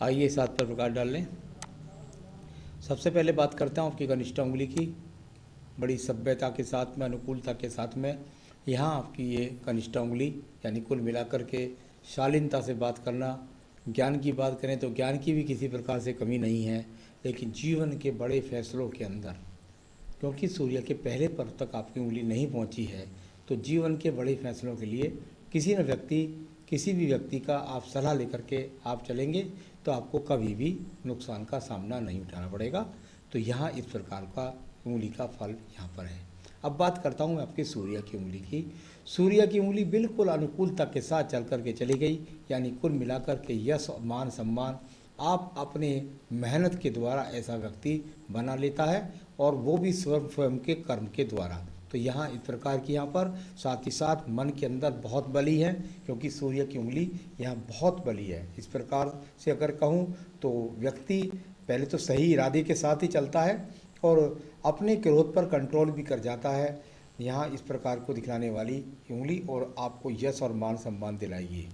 आइए साथ पर प्रकाश डाल लें। सबसे पहले बात करता हूँ आपकी कनिष्ठ उंगली की। बड़ी सभ्यता के साथ में, अनुकूलता के साथ में यहाँ आपकी ये कनिष्ठ उंगली, यानी कुल मिलाकर के शालीनता से बात करना। ज्ञान की बात करें तो ज्ञान की भी किसी प्रकार से कमी नहीं है, लेकिन जीवन के बड़े फैसलों के अंदर, क्योंकि सूर्य के पहले पर्व तक आपकी उंगली नहीं पहुंची है, तो जीवन के बड़े फैसलों के लिए किसी भी व्यक्ति का आप सलाह लेकर के आप चलेंगे तो आपको कभी भी नुकसान का सामना नहीं उठाना पड़ेगा। तो यहाँ इस प्रकार का उंगली का फल यहाँ पर है। अब बात करता हूँ मैं आपके सूर्य की उंगली की। सूर्य की उंगली बिल्कुल अनुकूलता के साथ चल करके चली गई, यानी कुल मिलाकर के यश, मान, सम्मान आप अपने मेहनत के द्वारा ऐसा व्यक्ति बना लेता है, और वो भी स्वयं के कर्म के द्वारा। तो यहाँ इस प्रकार की यहाँ पर साथ ही साथ मन के अंदर बहुत बली है, क्योंकि सूर्य की उंगली यहाँ बहुत बली है। इस प्रकार से अगर कहूँ तो व्यक्ति पहले तो सही इरादे के साथ ही चलता है और अपने क्रोध पर कंट्रोल भी कर जाता है। यहाँ इस प्रकार को दिखलाने वाली उंगली और आपको यश और मान सम्मान दिलाएगी।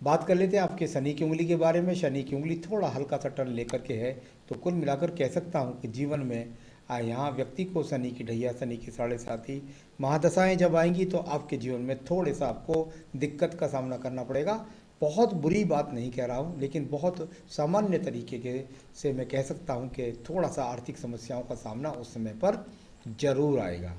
बात कर लेते हैं आपके शनि की उंगली के बारे में। शनि की उंगली थोड़ा हल्का सा टर्न लेकर के है, तो कुल मिलाकर कह सकता हूँ कि जीवन में यहाँ व्यक्ति को शनि की ढैया, शनि की 7.5 महादशाएं जब आएंगी तो आपके जीवन में थोड़े सा आपको दिक्कत का सामना करना पड़ेगा। बहुत बुरी बात नहीं कह रहा हूँ, लेकिन बहुत सामान्य तरीके के से मैं कह सकता हूँ कि थोड़ा सा आर्थिक समस्याओं का सामना उस समय पर जरूर आएगा।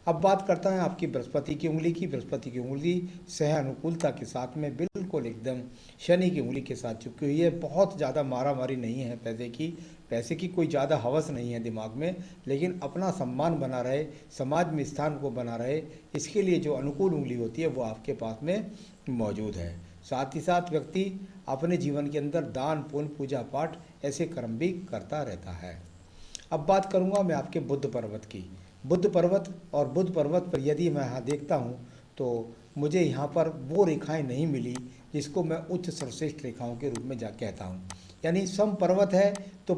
अब बात करता है आपकी बृहस्पति की उंगली की। बृहस्पति की उंगली सह अनुकूलता के साथ में बिल्कुल एकदम शनि की उंगली के साथ चुपकी हुई है। बहुत ज़्यादा मारामारी नहीं है पैसे की कोई ज़्यादा हवस नहीं है दिमाग में, लेकिन अपना सम्मान बना रहे, समाज में स्थान को बना रहे, इसके लिए जो अनुकूल उंगली होती है वो आपके पास में मौजूद है। साथ ही साथ व्यक्ति अपने जीवन के अंदर दान, पुण्य, पूजा पाठ ऐसे कर्म भी करता रहता है। अब बात करूंगा मैं आपके बुद्ध पर्वत की। बुद्ध पर्वत और बुद्ध पर्वत पर यदि मैं यहाँ देखता हूँ तो मुझे यहाँ पर वो रेखाएं नहीं मिली जिसको मैं उच्च सर्वश्रेष्ठ रेखाओं के रूप में कहता हूँ। यानी सम पर्वत है तो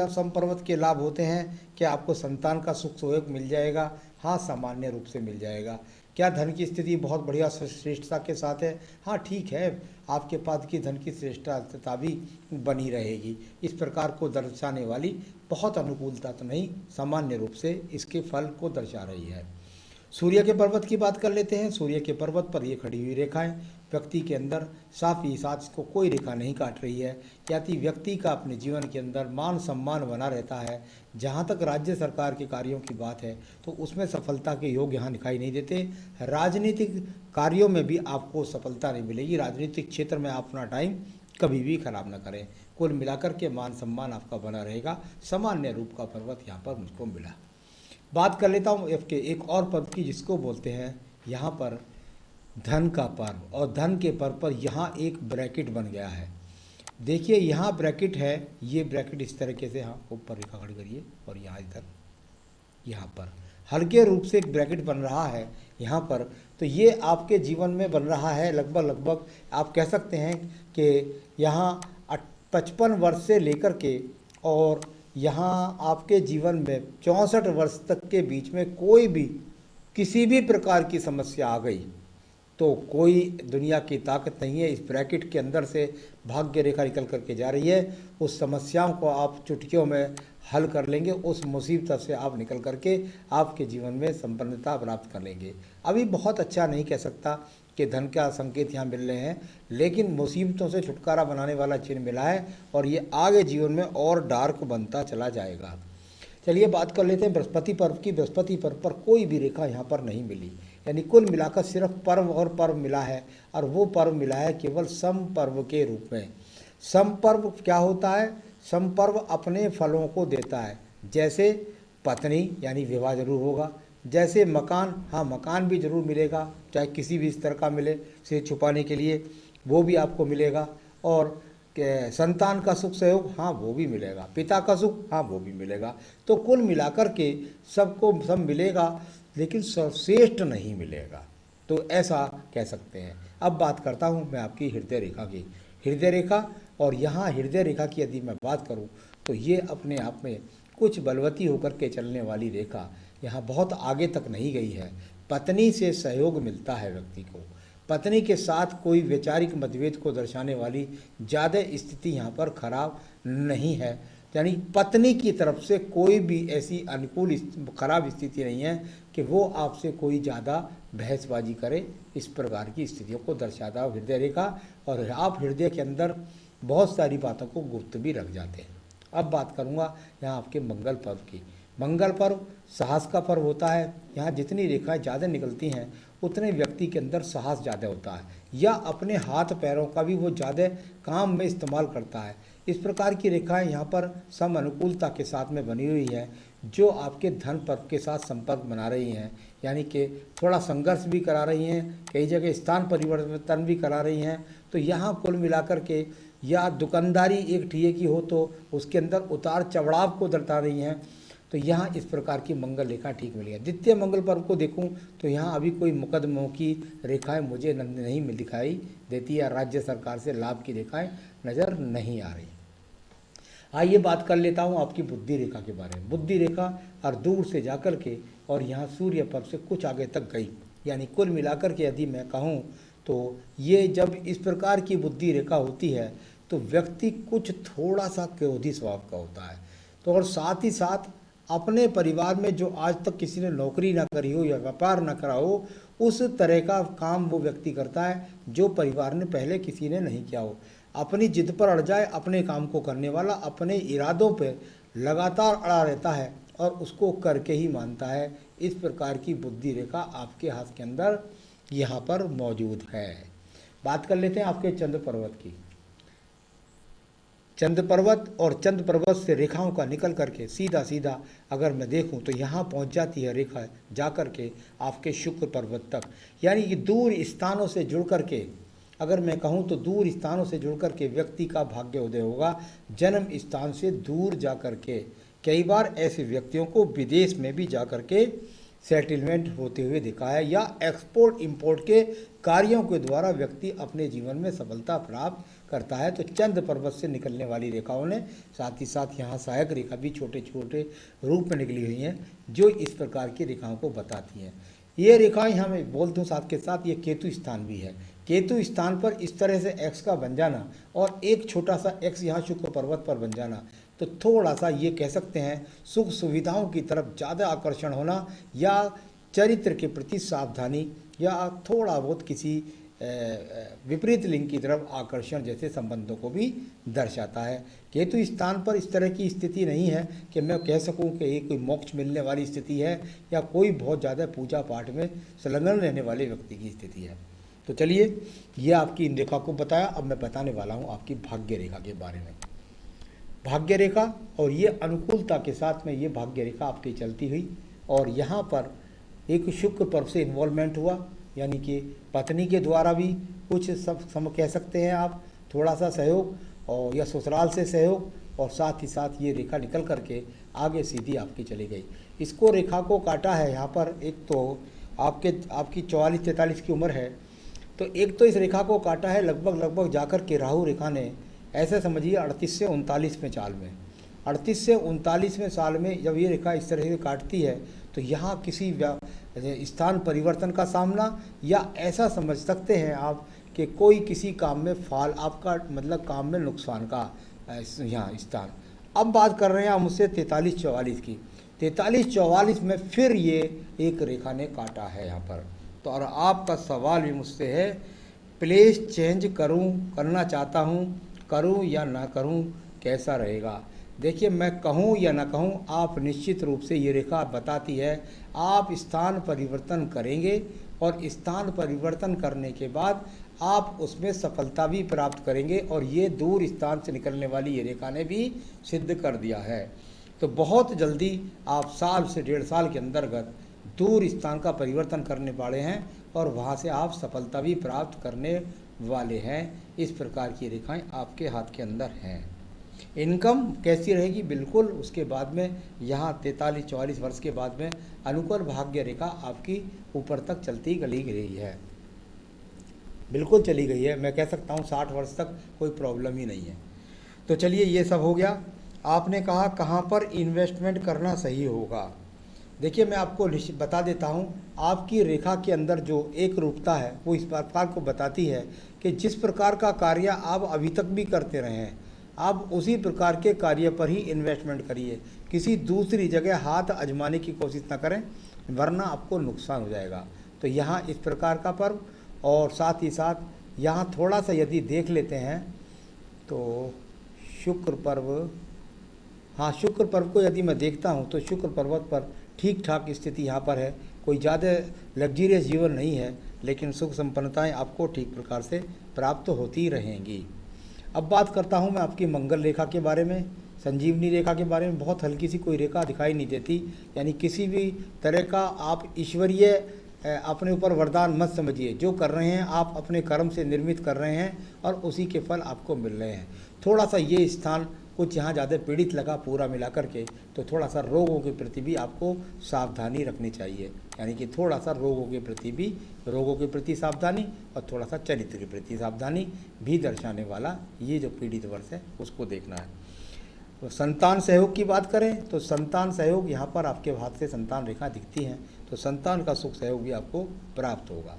सम पर्वत के लाभ होते हैं कि आपको संतान का सुख सहयोग मिल जाएगा। हाँ, सामान्य रूप से मिल जाएगा। क्या धन की स्थिति बहुत बढ़िया श्रेष्ठता के साथ है? हाँ, ठीक है, आपके पास की धन की श्रेष्ठता भी बनी रहेगी। इस प्रकार को दर्शाने वाली बहुत अनुकूलता तो नहीं, सामान्य रूप से इसके फल को दर्शा रही है। सूर्य के पर्वत की बात कर लेते हैं। सूर्य के पर्वत पर ये खड़ी हुई रेखाएं व्यक्ति के अंदर साफ ही साथ इसको कोई रेखा नहीं काट रही है, यानी व्यक्ति का अपने जीवन के अंदर मान सम्मान बना रहता है। जहाँ तक राज्य सरकार के कार्यों की बात है तो उसमें सफलता के योग यहाँ दिखाई नहीं देते। राजनीतिक कार्यों में भी आपको सफलता नहीं मिलेगी। राजनीतिक क्षेत्र में आप अपना टाइम कभी भी खराब ना करें। कुल मिलाकर के मान सम्मान आपका बना रहेगा। सामान्य रूप का पर्वत यहाँ पर मुझको मिला। बात कर लेता हूँ के एक और पर्व की, जिसको बोलते हैं यहाँ पर धन का पर्व। और धन के पर्व पर यहाँ एक ब्रैकेट बन गया है। देखिए यहाँ ब्रैकेट है, ये ब्रैकेट इस तरीके से, हाँ ऊपर रेखा खड़ी करिए, और यहाँ इधर यहाँ पर हल्के रूप से एक ब्रैकेट बन रहा है यहाँ पर। तो ये आपके जीवन में बन रहा है लगभग आप कह सकते हैं कि यहाँ 55 वर्ष से लेकर के और यहाँ आपके जीवन में 64 वर्ष तक के बीच में कोई भी किसी भी प्रकार की समस्या आ गई तो कोई दुनिया की ताकत नहीं है, इस ब्रैकेट के अंदर से भाग्य रेखा निकल करके जा रही है। उस समस्याओं को आप चुटकियों में हल कर लेंगे, उस मुसीबत से आप निकल करके आपके जीवन में संपन्नता प्राप्त कर लेंगे। अभी बहुत अच्छा नहीं कह सकता कि धन का संकेत यहाँ मिल रहे हैं, लेकिन मुसीबतों से छुटकारा बनाने वाला चिन्ह मिला है और ये आगे जीवन में और डार्क बनता चला जाएगा। चलिए बात कर लेते हैं बृहस्पति पर्व की। बृहस्पति पर्व पर कोई भी रेखा यहाँ पर नहीं मिली, यानी कुल मिलाकर सिर्फ पर्व और पर्व मिला है, और वो पर्व मिला है केवल सम पर्व के रूप में। सम पर्व क्या होता है? सम पर्व अपने फलों को देता है। जैसे पत्नी यानी विवाह जरूर होगा, जैसे मकान, हाँ मकान भी जरूर मिलेगा, चाहे किसी भी स्तर का मिले, से छुपाने के लिए वो भी आपको मिलेगा। और संतान का सुख सहयोग, हाँ वो भी मिलेगा। पिता का सुख, हाँ वो भी मिलेगा। तो कुल मिलाकर के सबको सब मिलेगा, लेकिन सर्वश्रेष्ठ नहीं मिलेगा, तो ऐसा कह सकते हैं। अब बात करता हूँ मैं आपकी हृदय रेखा की। हृदय रेखा, और यहाँ हृदय रेखा की यदि मैं बात करूँ तो ये अपने आप में कुछ बलवती होकर के चलने वाली रेखा यहाँ बहुत आगे तक नहीं गई है। पत्नी से सहयोग मिलता है व्यक्ति को, पत्नी के साथ कोई वैचारिक मतभेद को दर्शाने वाली ज़्यादा स्थिति यहाँ पर खराब नहीं है। यानी पत्नी की तरफ से कोई भी ऐसी अनुकूल खराब स्थिति नहीं है कि वो आपसे कोई ज़्यादा बहसबाजी करे। इस प्रकार की स्थितियों को दर्शाता है हृदय रेखा, और आप हृदय के अंदर बहुत सारी बातों को गुप्त भी रख जाते हैं। अब बात करूँगा यहाँ आपके मंगल पर्व की। मंगल पर्व साहस का पर्व होता है। यहाँ जितनी रेखाएं ज़्यादा निकलती हैं उतने व्यक्ति के अंदर साहस ज़्यादा होता है, या अपने हाथ पैरों का भी वो ज़्यादा काम में इस्तेमाल करता है। इस प्रकार की रेखाएं यहाँ पर सम अनुकूलता के साथ में बनी हुई है, जो आपके धन पर्व के साथ संपर्क बना रही हैं, यानी कि थोड़ा संघर्ष भी करा रही हैं, कई जगह स्थान परिवर्तन भी करा रही हैं। तो यहाँ कुल मिलाकर के, या दुकानदारी एक ठिए की हो तो उसके अंदर उतार चढ़ाव को दर्शा रही हैं। तो यहाँ इस प्रकार की मंगल रेखा ठीक मिली है। द्वितीय मंगल पर्व को देखूं तो यहाँ अभी कोई मुकदमों की रेखाएं मुझे नहीं दिखाई देती, या राज्य सरकार से लाभ की रेखाएं नज़र नहीं आ रही। आइए बात कर लेता हूँ आपकी बुद्धि रेखा के बारे में। बुद्धि रेखा और दूर से जाकर के और यहाँ सूर्य पर्व से कुछ आगे तक गई, यानी कुल मिलाकर के यदि मैं कहूँ तो ये जब इस प्रकार की बुद्धि रेखा होती है तो व्यक्ति कुछ थोड़ा सा क्रोधी स्वभाव का होता है। तो और साथ ही साथ अपने परिवार में जो आज तक किसी ने नौकरी ना करी हो या व्यापार ना करा हो, उस तरह का काम वो व्यक्ति करता है जो परिवार ने पहले किसी ने नहीं किया हो। अपनी जिद पर अड़ जाए, अपने काम को करने वाला अपने इरादों पे लगातार अड़ा रहता है और उसको करके ही मानता है। इस प्रकार की बुद्धि रेखा आपके हाथ के अंदर यहाँ पर मौजूद है। बात कर लेते हैं आपके चंद्र पर्वत की। चंद्र पर्वत और चंद्र पर्वत से रेखाओं का निकल करके सीधा सीधा अगर मैं देखूं तो यहाँ पहुँच जाती है रेखा जा कर के आपके शुक्र पर्वत तक, यानी कि दूर स्थानों से जुड़ करके, अगर मैं कहूँ तो दूर स्थानों से जुड़ करके व्यक्ति का भाग्य उदय होगा। जन्म स्थान से दूर जा कर के कई बार ऐसे व्यक्तियों को विदेश में भी जा कर के सेटलमेंट होते हुए देखा है, या एक्सपोर्ट इंपोर्ट के कार्यों के द्वारा व्यक्ति अपने जीवन में सफलता प्राप्त करता है। तो चंद्र पर्वत से निकलने वाली रेखाओं ने साथ ही साथ यहाँ सहायक रेखा भी छोटे छोटे रूप में निकली हुई हैं, जो इस प्रकार की रेखाओं को बताती हैं। ये रेखाएं यहाँ मैं बोल दूँ साथ के साथ ये केतु स्थान भी है। केतु स्थान पर इस तरह से एक्स का बन जाना और एक छोटा सा एक्स यहाँ शुक्र पर्वत पर बन जाना, तो थोड़ा सा ये कह सकते हैं सुख सुविधाओं की तरफ ज़्यादा आकर्षण होना, या चरित्र के प्रति सावधानी, या थोड़ा बहुत किसी विपरीत लिंग की तरफ आकर्षण जैसे संबंधों को भी दर्शाता है। केतु स्थान पर इस तरह की स्थिति नहीं है कि मैं कह सकूं कि ये कोई मोक्ष मिलने वाली स्थिति है या कोई बहुत ज़्यादा पूजा पाठ में संलग्न रहने वाले व्यक्ति की स्थिति है। तो चलिए, ये आपकी इन रेखा को बताया। अब मैं बताने वाला हूँ आपकी भाग्य रेखा के बारे में। भाग्य रेखा और ये अनुकूलता के साथ में ये भाग्य रेखा आपकी चलती हुई, और यहाँ पर एक शुक्र पर्व से इन्वॉल्वमेंट हुआ, यानी कि पत्नी के द्वारा भी कुछ सब कह सकते हैं आप थोड़ा सा सहयोग, और या ससुराल से सहयोग, और साथ ही साथ ये रेखा निकल करके आगे सीधी आपकी चली गई। इसको रेखा को काटा है यहाँ पर, एक तो आपकी 44-43 की उम्र है, तो एक तो इस रेखा को काटा है लगभग जाकर के राहु रेखा ने, ऐसे समझिए 38 से 39वें साल में। 38 से 39वें साल में जब ये रेखा इस तरह से काटती है तो यहाँ किसी स्थान परिवर्तन का सामना, या ऐसा समझ सकते हैं आप कि कोई किसी काम में फाल, आपका मतलब काम में नुकसान का यहाँ स्थान। अब बात कर रहे हैं हम मुझसे 43-44 की। 43-44 में फिर ये एक रेखा ने काटा है यहाँ पर। तो और आपका सवाल भी मुझसे है, प्लेस चेंज करना चाहता हूँ, करूँ या ना करूँ, कैसा रहेगा? देखिए, मैं कहूँ या ना कहूँ, आप निश्चित रूप से ये रेखा बताती है आप स्थान परिवर्तन करेंगे, और स्थान परिवर्तन करने के बाद आप उसमें सफलता भी प्राप्त करेंगे, और ये दूर स्थान से निकलने वाली ये रेखा ने भी सिद्ध कर दिया है। तो बहुत जल्दी आप साल से 1.5 साल के अंतर्गत दूर स्थान का परिवर्तन करने वाले हैं, और वहाँ से आप सफलता भी प्राप्त करने वाले हैं। इस प्रकार की रेखाएं आपके हाथ के अंदर हैं। इनकम कैसी रहेगी? बिल्कुल उसके बाद में यहाँ 43-44 वर्ष के बाद में अनुकूल भाग्य रेखा आपकी ऊपर तक चलती गली गई है, बिल्कुल चली गई है। मैं कह सकता हूँ 60 वर्ष तक कोई प्रॉब्लम ही नहीं है। तो चलिए, ये सब हो गया। आपने कहा कहाँ पर इन्वेस्टमेंट करना सही होगा। देखिए, मैं आपको निश्चित बता देता हूँ, आपकी रेखा के अंदर जो एक रूपता है वो इस प्रकार को बताती है कि जिस प्रकार का कार्य आप अभी तक भी करते रहे हैं, आप उसी प्रकार के कार्य पर ही इन्वेस्टमेंट करिए। किसी दूसरी जगह हाथ आजमाने की कोशिश ना करें, वरना आपको नुकसान हो जाएगा। तो यहाँ इस प्रकार का पर्व, और साथ ही साथ यहाँ थोड़ा सा यदि देख लेते हैं तो शुक्र पर्व, हाँ, शुक्र पर्व को यदि मैं देखता हूँ तो शुक्र पर्वत पर ठीक ठाक स्थिति यहाँ पर है। कोई ज़्यादा लग्जरियस जीवन नहीं है, लेकिन सुख संपन्नताएं आपको ठीक प्रकार से प्राप्त होती रहेंगी। अब बात करता हूँ मैं आपकी मंगल रेखा के बारे में, संजीवनी रेखा के बारे में। बहुत हल्की सी कोई रेखा दिखाई नहीं देती, यानी किसी भी तरह का आप ईश्वरीय अपने ऊपर वरदान मत समझिए। जो कर रहे हैं आप अपने कर्म से निर्मित कर रहे हैं और उसी के फल आपको मिल रहे हैं। थोड़ा सा ये स्थान कुछ यहाँ ज़्यादा पीड़ित लगा पूरा मिला करके, तो थोड़ा सा रोगों के प्रति भी आपको सावधानी रखनी चाहिए। यानी कि थोड़ा सा रोगों के प्रति सावधानी, और थोड़ा सा चरित्र के प्रति सावधानी भी दर्शाने वाला ये जो पीड़ित वर्ष है उसको देखना है। तो संतान सहयोग की बात करें तो संतान सहयोग यहाँ पर आपके हाथ से संतान रेखा दिखती है, तो संतान का सुख सहयोग भी आपको प्राप्त होगा।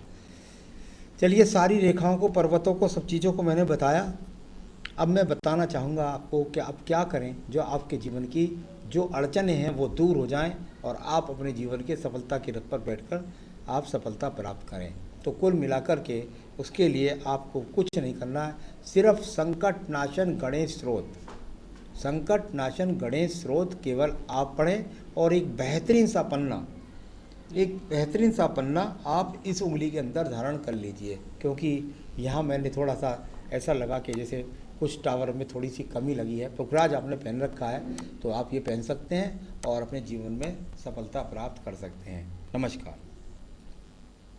चलिए, सारी रेखाओं को, पर्वतों को, सब चीज़ों को मैंने बताया। अब मैं बताना चाहूँगा आपको कि आप क्या करें जो आपके जीवन की जो अड़चनें हैं वो दूर हो जाएं और आप अपने जीवन के सफलता की रथ पर बैठकर आप सफलता प्राप्त करें। तो कुल मिलाकर के उसके लिए आपको कुछ नहीं करना है, सिर्फ संकट नाशन गणेश स्रोत केवल आप पढ़ें, और एक बेहतरीन सा पन्ना आप इस उंगली के अंदर धारण कर लीजिए। क्योंकि यहाँ मैंने थोड़ा सा ऐसा लगा कि जैसे कुछ टावर में थोड़ी सी कमी लगी है। पुखराज आपने पहन रखा है, तो आप ये पहन सकते हैं और अपने जीवन में सफलता प्राप्त कर सकते हैं। नमस्कार।